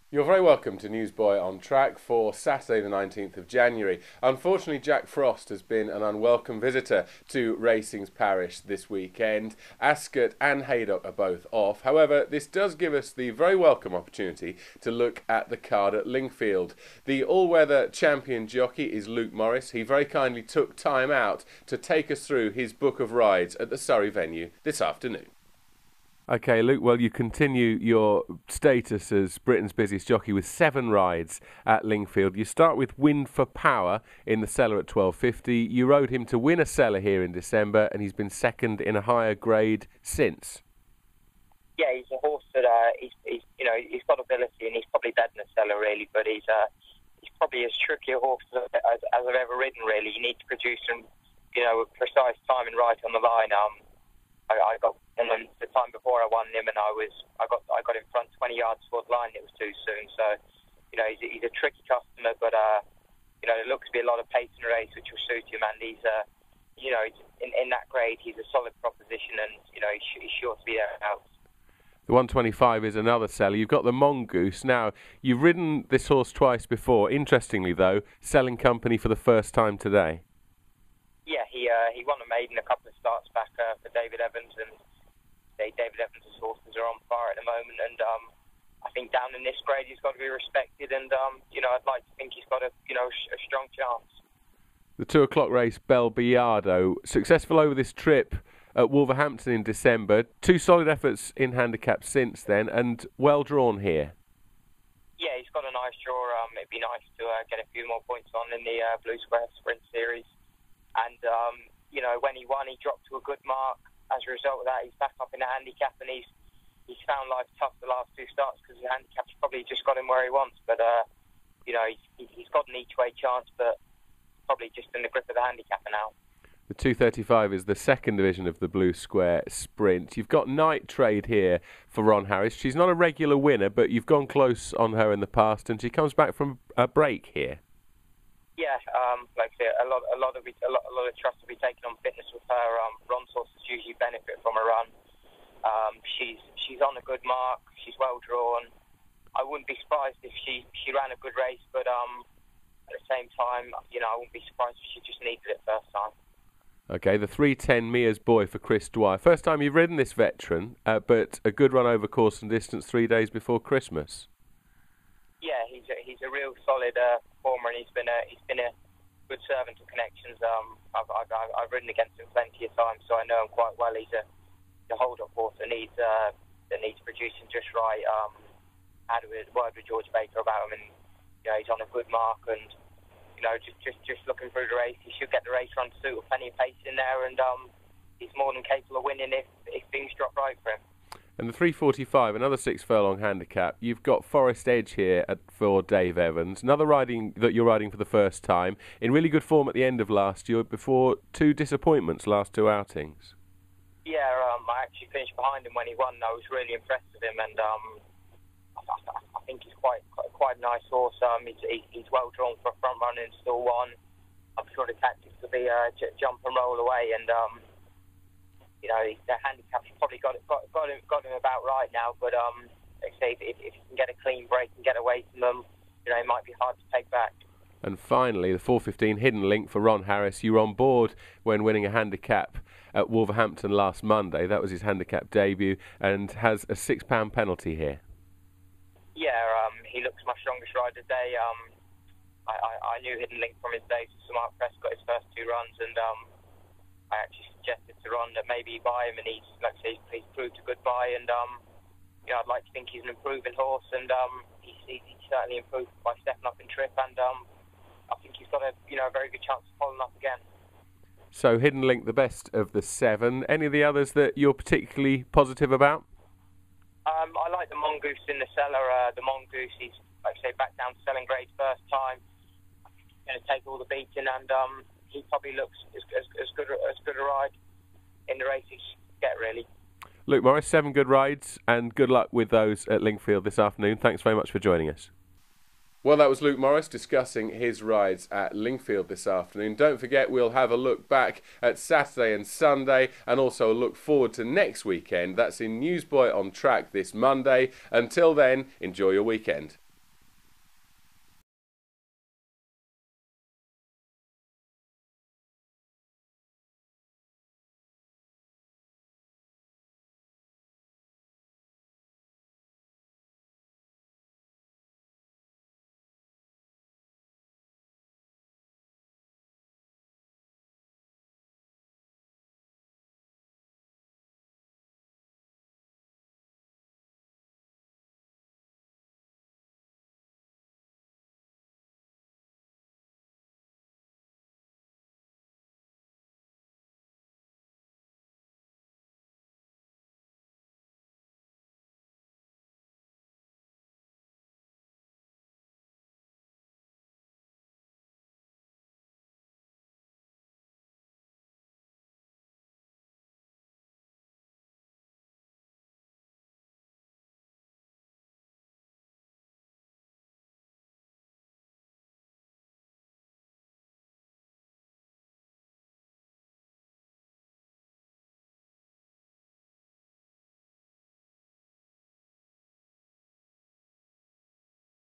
You're very welcome to Newsboy on track for Saturday the 19th of January. Unfortunately, Jack Frost has been an unwelcome visitor to Racing's parish this weekend. Ascot and Haydock are both off. However, this does give us the very welcome opportunity to look at the card at Lingfield. The all-weather champion jockey is Luke Morris. He very kindly took time out to take us through his book of rides at the Surrey venue this afternoon. Okay, Luke, well, you continue your status as Britain's busiest jockey with 7 rides at Lingfield. You start with Win for Power in the cellar at 12.50. You rode him to win a cellar here in December, and he's been second in a higher grade since. Yeah, he's a horse that he's got ability, and he's probably better than a cellar really. But he's probably as tricky a horse as I've ever ridden. Really, you need to produce some, precise time and right on the line. I got him the time before I won him, and I got in front 20 yards before the line. It was too soon. So, he's a tricky customer, but there looks to be a lot of pace in the race, which will suit him. And he's in that grade, he's a solid proposition, and he's sure to be there out. The 125 is another seller. You've got the Mongoose. Now, you've ridden this horse twice before. Interestingly, though, selling company for the first time today. Yeah, he won a maiden a couple of starts back for David Evans, and David Evans' horses are on fire at the moment. And I think down in this grade he's got to be respected, and I'd like to think he's got a strong chance. The 2 o'clock race, Belbiardo, successful over this trip at Wolverhampton in December. 2 solid efforts in handicap since then, and well drawn here. Yeah, he's got a nice draw. It'd be nice to get a few more points on in the Blue Square Sprint Series. And, when he won, he dropped to a good mark. As a result of that, he's back up in the handicap, and he's found life tough the last 2 starts because the handicap's probably just got him where he wants. But, he's got an each-way chance, but probably just in the grip of the handicapper now. The 235 is the second division of the Blue Square Sprint. You've got Night Trade here for Ron Harris. She's not a regular winner, but you've gone close on her in the past, and she comes back from a break here. Yeah, like I say, a lot of trust will be taken on fitness with her. Ron's horses usually benefit from a run. She's on a good mark. She's well drawn. I wouldn't be surprised if she ran a good race, but at the same time, I wouldn't be surprised if she just needed it first time. Okay, the 310 Mia's Boy for Chris Dwyer. First time you've ridden this veteran, but a good run over course and distance 3 days before Christmas. Yeah, he's a real solid performer, and he's been a good servant to connections. I've ridden against him plenty of times, so I know him quite well. He's a hold-up horse that needs producing just right. I had a word with George Baker about him, and he's on a good mark, and just looking through the race, he should get the race run to suit with plenty of pace in there, and he's more than capable of winning if things drop right for him. And the 345, another 6 furlong handicap. You've got Forest Edge here for Dave Evans. Another riding that you're riding for the first time. In really good form at the end of last year before 2 disappointments last 2 outings. Yeah, I actually finished behind him when he won. I was really impressed with him, and I think he's quite a nice horse. He's well drawn for a front runner and still won. I'm sure the tactics will be jump and roll away, and the handicap's probably got him about right now. But like I say, if he can get a clean break and get away from them, it might be hard to take back. And finally, the 415 Hidden Link for Ron Harris. You were on board when winning a handicap at Wolverhampton last Monday. That was his handicap debut, and has a £6 penalty here. Yeah, he looks my strongest rider today. I knew Hidden Link from his days with Smart Prescott, his first 2 runs, and I actually suggested to Ron that maybe he buy him, and he's proved a good buy, and I'd like to think he's an improving horse, and he's certainly improved by stepping up in trip, and I think he's got a very good chance of following up again. So Hidden Link, the best of the 7. Any of the others that you're particularly positive about? I like the Mongoose in the cellar. The Mongoose, he's, like I say, back down to selling grade first time. He's going to take all the beating, and he probably looks as good a ride in the races get, really. Luke Morris, 7 good rides, and good luck with those at Lingfield this afternoon. Thanks very much for joining us. Well, that was Luke Morris discussing his rides at Lingfield this afternoon. Don't forget, we'll have a look back at Saturday and Sunday, and also a look forward to next weekend. That's in Newsboy on Track this Monday. Until then, enjoy your weekend.